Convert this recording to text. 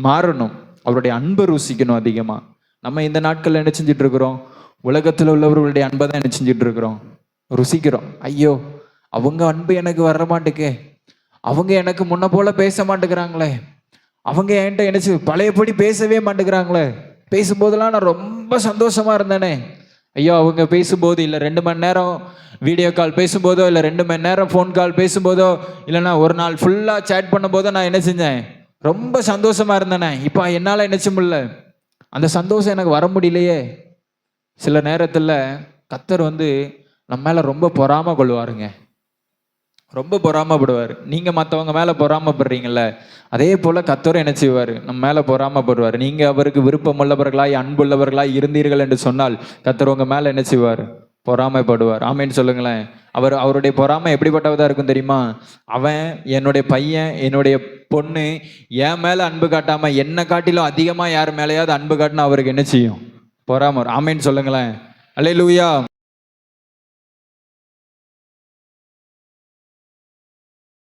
மாறணும், அவருடைய அன்பை ருசிக்கணும் அதிகமாக. நம்ம இந்த நாட்களில் என்ன செஞ்சுட்டு இருக்கிறோம்? உலகத்தில் உள்ளவர்களுடைய அன்பை தான் என்ன செஞ்சுட்டு இருக்கிறோம்? ருசிக்கிறோம். ஐயோ, அவங்க அன்பு எனக்கு வர மாட்டேக்கே, அவங்க எனக்கு முன்ன போல பேச மாட்டேங்கிறாங்களே, அவங்க என்கிட்ட என்ன பழையபடி பேசவே மாட்டேங்கிறாங்களே, பேசும்போதெல்லாம் நான் ரொம்ப சந்தோஷமா இருந்தேனே. ஐயோ, அவங்க பேசும்போது இல்லை 2 மணி நேரம் வீடியோ கால் பேசும்போதோ, இல்லை 2 மணி நேரம் ஃபோன் கால் பேசும்போதோ, இல்லைன்னா ஒரு நாள் ஃபுல்லாக சேட் பண்ணும்போதோ நான் என்ன செஞ்சேன்? ரொம்ப சந்தோஷமா இருந்தேனே. இப்போ என்னால் என்ன செய்ய முடியல, அந்த சந்தோஷம் எனக்கு வர முடியலையே. சில நேரத்தில் கர்த்தர் நம்ம மேலே ரொம்ப பொறாமை கொள்வாருங்க, ரொம்ப பொறாமப்படுவார். நீங்கள் மற்றவங்க மேலே பொறாமப்படுறீங்கள, அதே போல் கர்த்தரும் என்ன செய்வார்? நம்ம மேலே பொறாமப்படுவார். நீங்கள் அவருக்கு விருப்பமுள்ளவர்களாய் அன்புள்ளவர்களாய் இருந்தீர்கள் என்று சொன்னால் கர்த்தர் உங்கள் மேலே என்ன செய்வார்? பொறாமைப்படுவார். ஆமேன்னு சொல்லுங்களேன். அவருடைய பொறாமை எப்படிப்பட்டவதாக இருக்கும் தெரியுமா? அவன், என்னுடைய பையன், என்னுடைய பொண்ணு என் மேலே அன்பு காட்டாமல் என்னை காட்டிலும் அதிகமாக யார் மேலேயாவது அன்பு காட்டினா அவருக்கு என்ன செய்யும்? பொறாமை. ஆமேன்னு சொல்லுங்களேன். அல்லேலூயா.